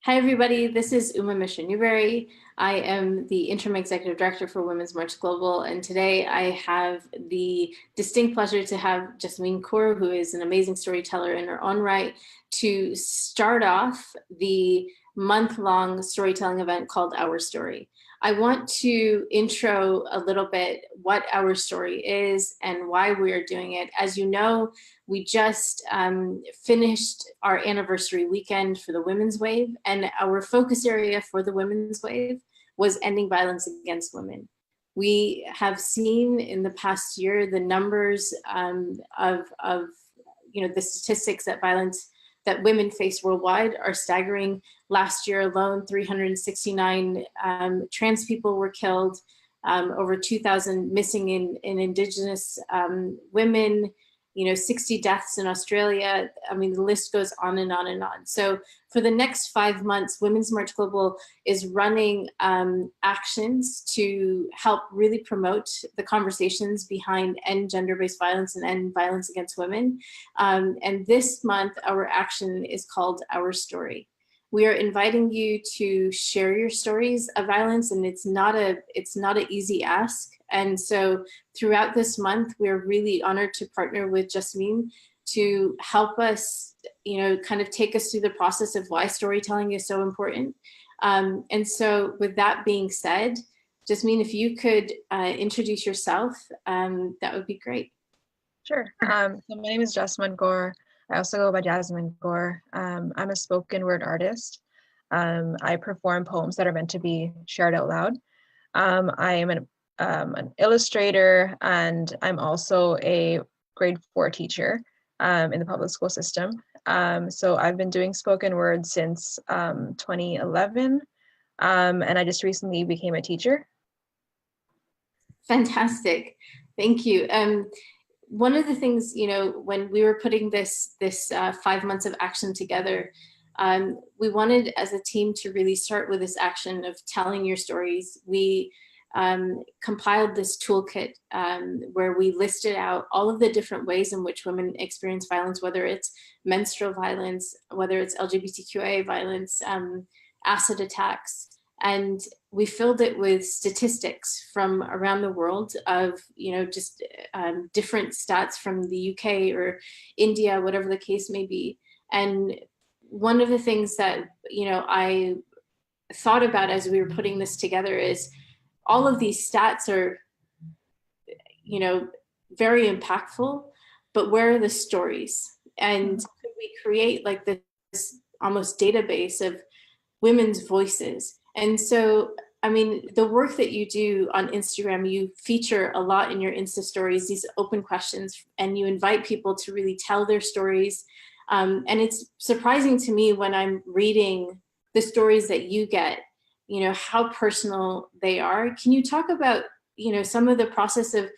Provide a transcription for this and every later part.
Hi, everybody. This is Mishra-Newbery. I am the Interim Executive Director for Women's March Global, and today I have the distinct pleasure to have Jasmin Kaur, who is an amazing storyteller in her own right, to start off the month-long storytelling event called Our Story. I want to intro a little bit what Our Story is and why we are doing it. As you know, we just finished our anniversary weekend for the Women's Wave, and our focus area for the Women's Wave was ending violence against women. We have seen in the past year the numbers of the statistics that women face worldwide are staggering. Last year alone, 369 trans people were killed, over 2,000 missing in Indigenous women, 60 deaths in Australia. I mean, the list goes on and on and on. So for the next 5 months, Women's March Global is running actions to help really promote the conversations behind end gender-based violence and end violence against women. And this month, our action is called Our Story. We are inviting you to share your stories of violence, and it's not an easy ask. And so throughout this month, we're really honored to partner with Jasmin to help us, kind of take us through the process of why storytelling is so important. And so with that being said, Jasmin, if you could introduce yourself, that would be great. Sure. So my name is Jasmin Kaur. I also go by Jasmin Kaur. I'm a spoken word artist. I perform poems that are meant to be shared out loud. I am an illustrator, and I'm also a grade 4 teacher in the public school system. So I've been doing spoken word since 2011, and I just recently became a teacher. Fantastic. Thank you. One of the things, when we were putting this 5 months of action together, we wanted as a team to really start with this action of telling your stories. We compiled this toolkit where we listed out all of the different ways in which women experience violence, whether it's menstrual violence, whether it's LGBTQIA violence, acid attacks. And we filled it with statistics from around the world of, just different stats from the UK or India, whatever the case may be. And one of the things that, I thought about as we were putting this together is all of these stats are, very impactful, but where are the stories? And could we create like this almost database of women's voices? And so, I mean, the work that you do on Instagram, you feature a lot in your Insta stories, these open questions, and you invite people to really tell their stories. And it's surprising to me when I'm reading the stories that you get, how personal they are. Can you talk about, some of the process of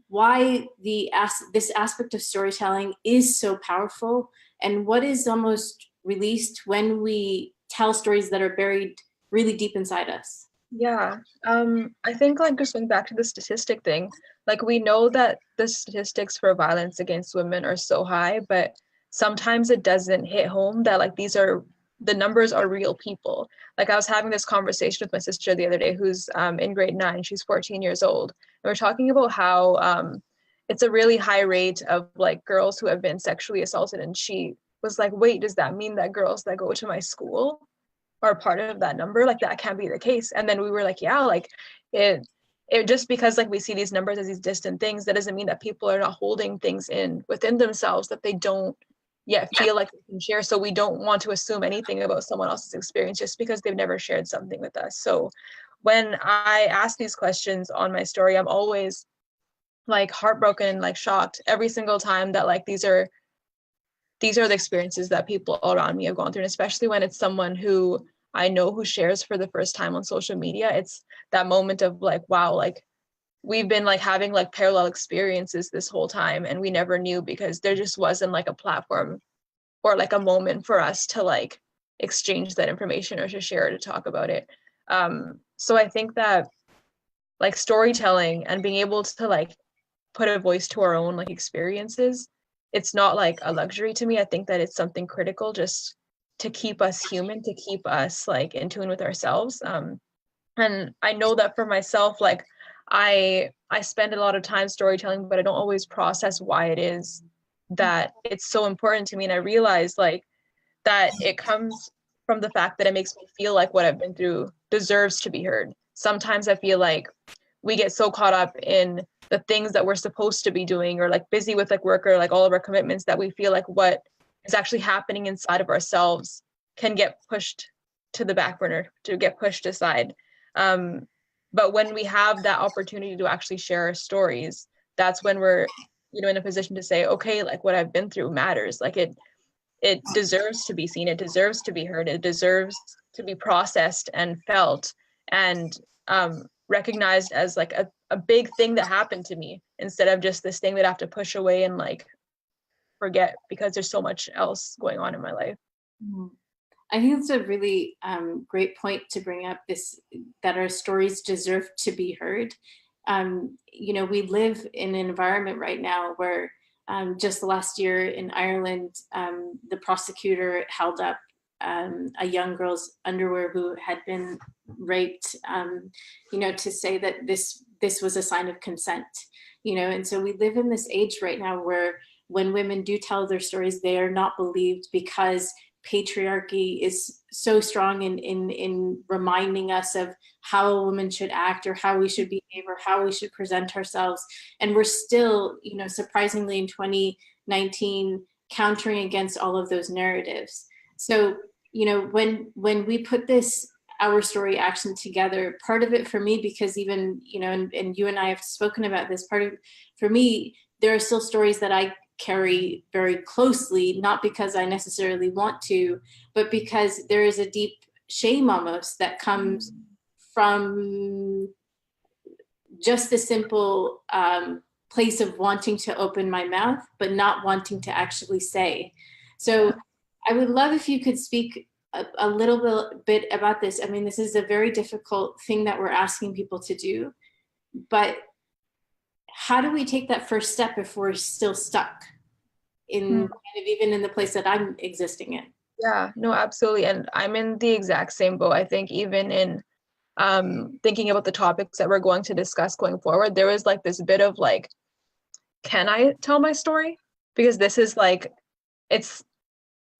why this aspect of storytelling is so powerful, and what is almost released when we tell stories that are buried really deep inside us? Yeah, I think like just going back to the statistic thing, like we know that the statistics for violence against women are so high, but sometimes it doesn't hit home that like the numbers are real people. Like I was having this conversation with my sister the other day who's in grade 9, she's 14 years old. And we're talking about how it's a really high rate of like girls who have been sexually assaulted. And she was like, wait, does that mean that girls that go to my school are part of that number? Like that can't be the case. And then we were like, yeah, like it just because like we see these numbers as these distant things, that doesn't mean that people are not holding things within themselves that they don't yet feel like they can share. So we don't want to assume anything about someone else's experience just because they've never shared something with us. So when I ask these questions on my story, I'm always like heartbroken, like shocked every single time that like these are the experiences that people all around me have gone through. And especially when it's someone who I know who shares for the first time on social media, it's that moment of like, wow, like we've been like having like parallel experiences this whole time, and we never knew because there just wasn't like a platform or like a moment for us to like exchange that information or to share or to talk about it. So I think that like storytelling and being able to like put a voice to our own like experiences, it's not like a luxury to me. I think that it's something critical just to keep us human, to keep us like in tune with ourselves. And I know that for myself, like I spend a lot of time storytelling, but I don't always process why it is that it's so important to me. And I realize like that it comes from the fact that it makes me feel like what I've been through deserves to be heard. Sometimes I feel like we get so caught up in the things that we're supposed to be doing, or like busy with like work or like all of our commitments, that we feel like what is actually happening inside of ourselves can get pushed to the back burner, to get pushed aside. But when we have that opportunity to actually share our stories, that's when we're, you know, in a position to say, okay, like what I've been through matters. Like it deserves to be seen. It deserves to be heard. It deserves to be processed and felt and recognized as like a big thing that happened to me, instead of just this thing that I have to push away and like forget because there's so much else going on in my life. I think it's a really great point to bring up, this, that our stories deserve to be heard. You know, we live in an environment right now where just last year in Ireland, the prosecutor held up a young girl's underwear who had been raped, you know, to say that this was a sign of consent, you know. And so we live in this age right now where when women do tell their stories, they are not believed because patriarchy is so strong in reminding us of how a woman should act or how we should behave or how we should present ourselves. And we're still, you know, surprisingly in 2019, countering against all of those narratives. So, you know, when we put this Our Story action together, part of it for me, because even, you know, and you and I have spoken about this, part of, for me, there are still stories that I carry very closely, not because I necessarily want to, but because there is a deep shame almost that comes from just the simple place of wanting to open my mouth, but not wanting to actually say. So I would love if you could speak a little bit about this. I mean, this is a very difficult thing that we're asking people to do, but how do we take that first step if we're still stuck in kind of even in the place that I'm existing in? Yeah, no, absolutely. And I'm in the exact same boat. I think even in thinking about the topics that we're going to discuss going forward, there was like this bit of like, can I tell my story? Because this is like, it's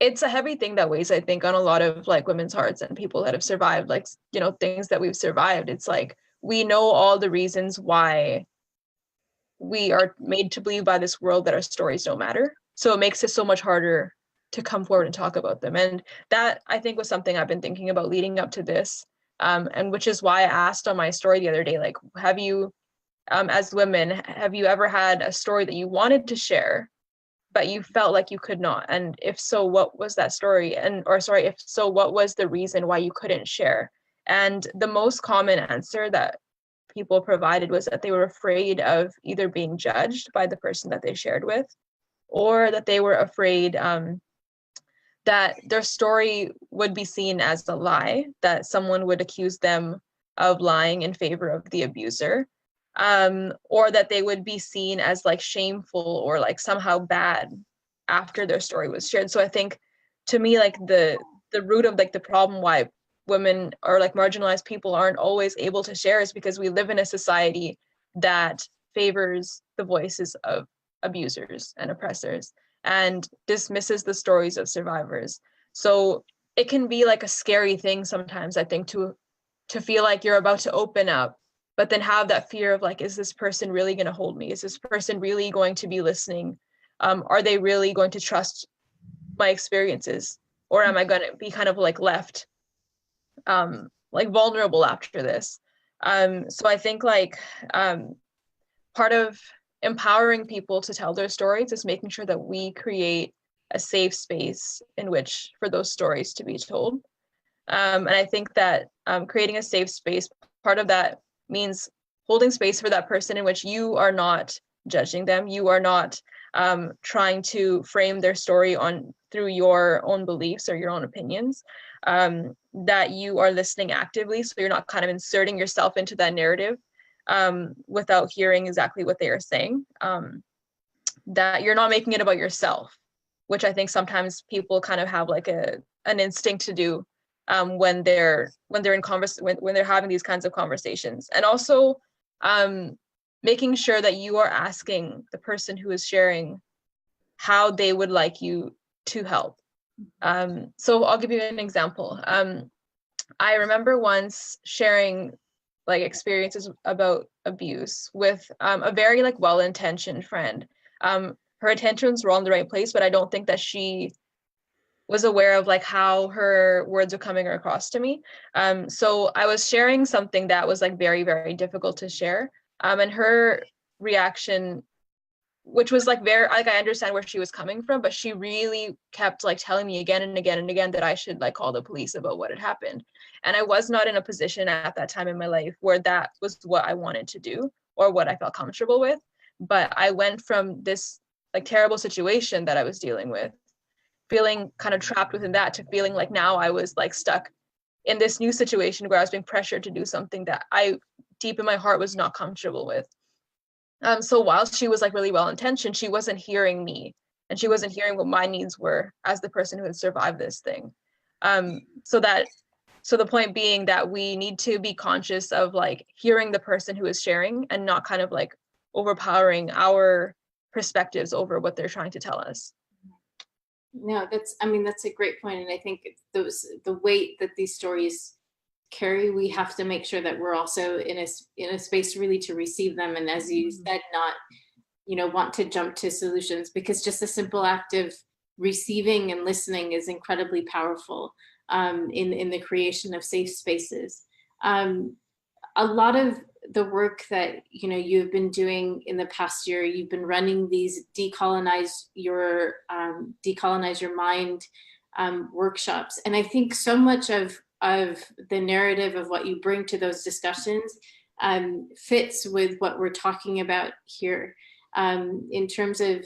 a heavy thing that weighs, I think, on a lot of like women's hearts and people that have survived, like, you know, things that we've survived. It's like, we know all the reasons why we are made to believe by this world that our stories don't matter. So it makes it so much harder to come forward and talk about them. And that, I think, was something I've been thinking about leading up to this. And which is why I asked on my story the other day, like, have you, as women, have you ever had a story that you wanted to share, but you felt like you could not? And if so, what was that story? If so, what was the reason why you couldn't share? And the most common answer that people provided was that they were afraid of either being judged by the person that they shared with, or that they were afraid that their story would be seen as a lie, that someone would accuse them of lying in favor of the abuser, or that they would be seen as like shameful or like somehow bad after their story was shared. So I think, to me, like the root of like the problem why women or like marginalized people aren't always able to share is because we live in a society that favors the voices of abusers and oppressors and dismisses the stories of survivors. So it can be like a scary thing sometimes, I think, to feel like you're about to open up, but then have that fear of like, is this person really going to hold me? Is this person really going to be listening? Are they really going to trust my experiences? Or am I going to be kind of like left like vulnerable after this? So I think like part of empowering people to tell their stories is making sure that we create a safe space in which for those stories to be told. And I think that creating a safe space, part of that means holding space for that person in which you are not judging them. You are not trying to frame their story through your own beliefs or your own opinions, that you are listening actively. So you're not kind of inserting yourself into that narrative without hearing exactly what they are saying, that you're not making it about yourself, which I think sometimes people kind of have like a an instinct to do when they're when they're having these kinds of conversations. And also making sure that you are asking the person who is sharing how they would like you to help. So I'll give you an example. I remember once sharing like experiences about abuse with a very like well-intentioned friend. Her intentions were all in the right place, but I don't think that she was aware of like how her words were coming across to me. So I was sharing something that was like very, very difficult to share. And her reaction, which was like very, like I understand where she was coming from, but she really kept like telling me again and again and again that I should like call the police about what had happened. And I was not in a position at that time in my life where that was what I wanted to do or what I felt comfortable with. But I went from this like terrible situation that I was dealing with, feeling kind of trapped within that, to feeling like now I was like stuck in this new situation where I was being pressured to do something that I deep in my heart was not comfortable with. So while she was like really well intentioned, she wasn't hearing me, and she wasn't hearing what my needs were as the person who had survived this thing. So the point being that we need to be conscious of like hearing the person who is sharing and not kind of like overpowering our perspectives over what they're trying to tell us. No, that's a great point. And I think the weight that these stories carry, we have to make sure that we're also in a space really to receive them. And as you said, not, want to jump to solutions, because just the simple act of receiving and listening is incredibly powerful in the creation of safe spaces. A lot of the work that you've been doing in the past year, you've been running these decolonize your mind workshops, and I think so much of the narrative of what you bring to those discussions fits with what we're talking about here, in terms of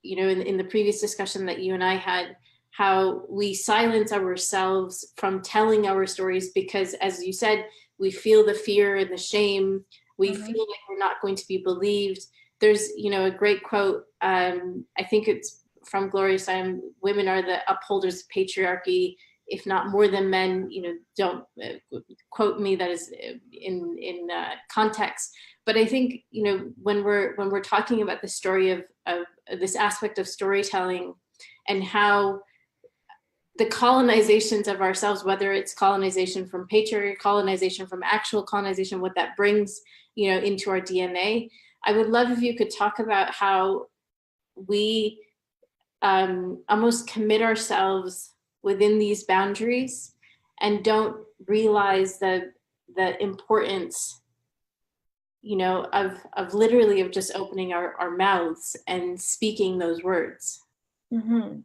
in the previous discussion that you and I had, how we silence ourselves from telling our stories because, as you said, we feel the fear and the shame. We feel like we're not going to be believed. There's, a great quote, I think it's from Gloria Steinem: women are the upholders of patriarchy, if not more than men. Don't quote me, that is in context. But I think, when we're talking about the story of this aspect of storytelling and how the colonizations of ourselves, whether it's colonization from patriarchy, colonization from actual colonization, what that brings, into our DNA. I would love if you could talk about how we almost commit ourselves within these boundaries and don't realize the importance, of literally of just opening our mouths and speaking those words. Mm-hmm.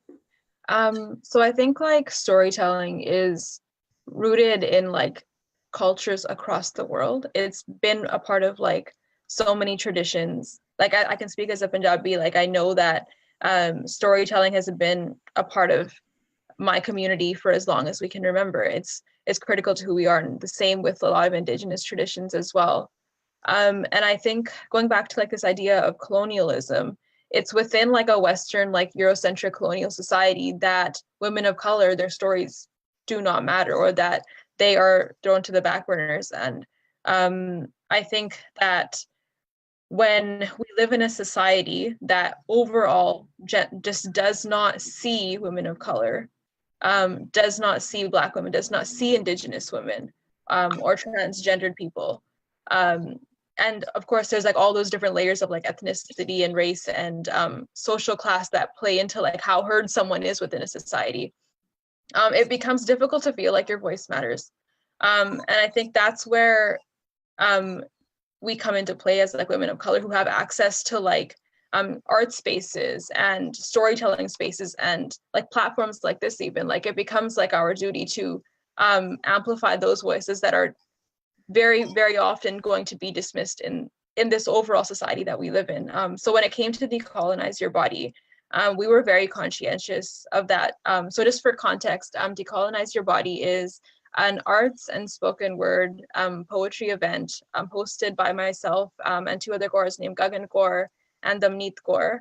So I think like storytelling is rooted in like cultures across the world. It's been a part of like so many traditions. Like I can speak as a Punjabi, like I know that storytelling has been a part of my community for as long as we can remember. It's critical to who we are, and the same with a lot of Indigenous traditions as well. And I think going back to like this idea of colonialism, it's within like a Western, like Eurocentric colonial society that women of color, their stories do not matter, or that they are thrown to the back burners. And I think that when we live in a society that overall just does not see women of color, does not see Black women, does not see Indigenous women, or transgendered people, and of course there's like all those different layers of like ethnicity and race and social class that play into like how heard someone is within a society. It becomes difficult to feel like your voice matters, and I think that's where we come into play as like women of color who have access to like art spaces and storytelling spaces and like platforms like this. Even like it becomes like our duty to amplify those voices that are very, very often going to be dismissed in this overall society that we live in. So when it came to decolonize your body, we were very conscientious of that. So just for context, Decolonize Your Body is an arts and spoken word poetry event hosted by myself and two other Gauras named Gagan Kaur and Damneet Kaur.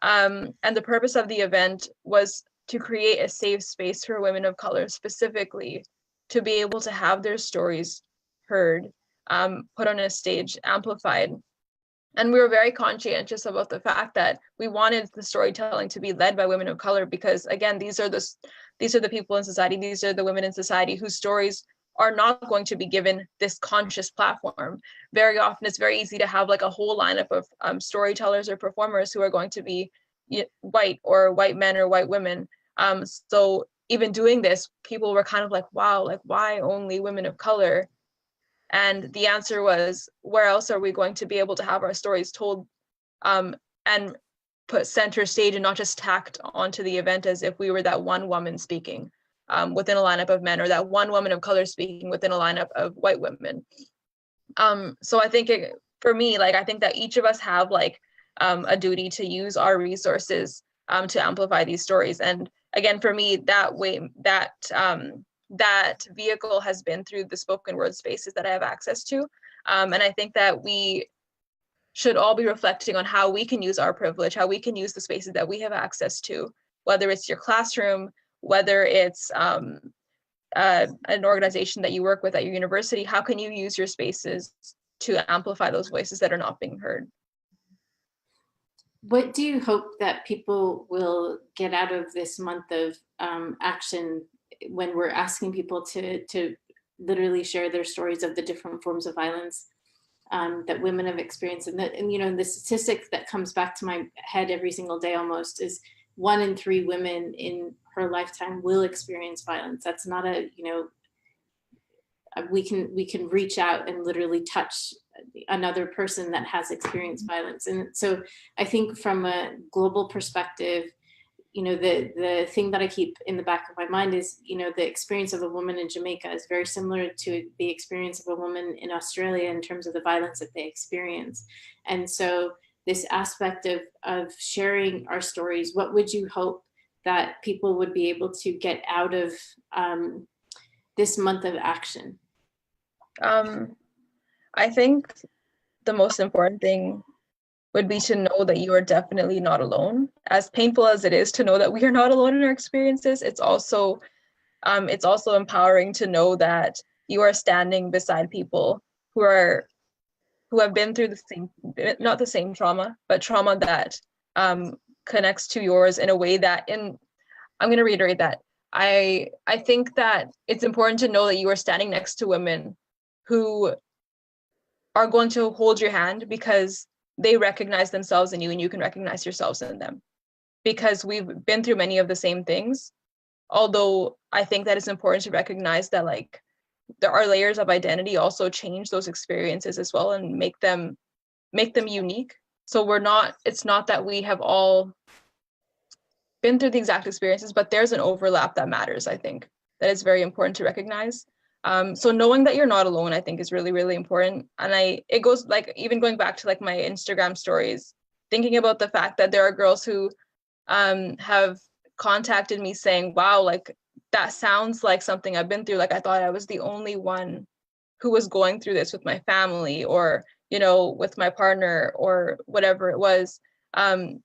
And the purpose of the event was to create a safe space for women of color specifically to be able to have their stories heard, put on a stage, amplified. And we were very conscientious about the fact that we wanted the storytelling to be led by women of color, because again, these are the people in society, these are the women in society whose stories are not going to be given this conscious platform. Very often it's very easy to have like a whole lineup of storytellers or performers who are going to be white or white men or white women. So even doing this, people were kind of like, wow, like why only women of color? And the answer was, where else are we going to be able to have our stories told and put center stage and not just tacked onto the event as if we were that one woman speaking within a lineup of men, or that one woman of color speaking within a lineup of white women. So I think for me, like, I think that each of us have like a duty to use our resources to amplify these stories. And again, for me, that vehicle has been through the spoken word spaces that I have access to. And I think that we should all be reflecting on how we can use our privilege, how we can use the spaces that we have access to, whether it's your classroom, whether it's an organization that you work with at your university. How can you use your spaces to amplify those voices that are not being heard? What do you hope that people will get out of this month of action when we're asking people to literally share their stories of the different forms of violence that women have experienced? And you know, the statistic that comes back to my head every single day almost is 1 in 3 women in her lifetime will experience violence. That's not a, you know, we can reach out and literally touch another person that has experienced violence. And so I think from a global perspective, you know, the thing that I keep in the back of my mind is, you know, the experience of a woman in Jamaica is very similar to the experience of a woman in Australia in terms of the violence that they experience. And so this aspect of sharing our stories, what would you hope that people would be able to get out of this month of action? I think the most important thing would be to know that you are definitely not alone. As painful as it is to know that we are not alone in our experiences, it's also empowering to know that you are standing beside people who have been through the same, not the same trauma, but trauma that connects to yours in a way that, I'm going to reiterate that. I think that it's important to know that you are standing next to women who are going to hold your hand because they recognize themselves in you and you can recognize yourselves in them. Because we've been through many of the same things. Although I think that it's important to recognize that like there are layers of identity also change those experiences as well and make them unique. So it's not that we have all been through the exact experiences, but there's an overlap that matters, I think, that is very important to recognize. So knowing that you're not alone, I think, is really, really important. And it goes like, even going back to like my Instagram stories, thinking about the fact that there are girls who have contacted me saying, wow, like that sounds like something I've been through. Like I thought I was the only one who was going through this with my family or, you know, with my partner or whatever it was. And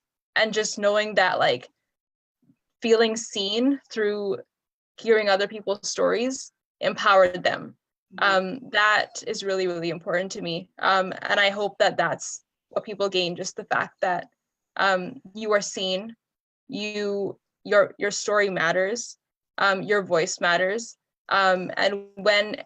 just knowing that like feeling seen through hearing other people's stories empowered them. That is really, really important to me. And I hope that that's what people gain, just the fact that you are seen, your story matters, your voice matters. And when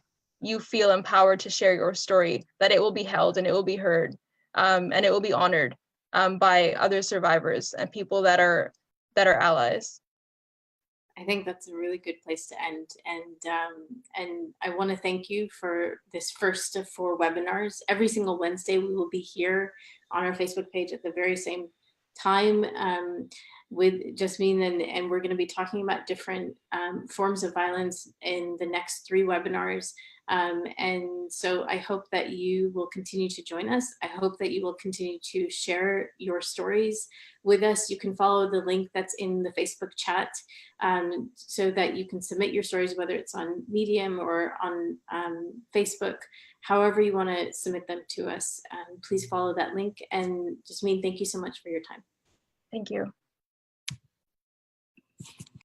you feel empowered to share your story, that it will be held and it will be heard, and it will be honored by other survivors and people that are allies. I think that's a really good place to end. And I want to thank you for this first of 4 webinars. Every single Wednesday, we will be here on our Facebook page at the very same time with Jasmin, and we're going to be talking about different forms of violence in the next 3 webinars. And so I hope that you will continue to join us. I hope that you will continue to share your stories with us. You can follow the link that's in the Facebook chat so that you can submit your stories, whether it's on Medium or on Facebook, however you want to submit them to us. Please follow that link. And Jasmin, thank you so much for your time. Thank you.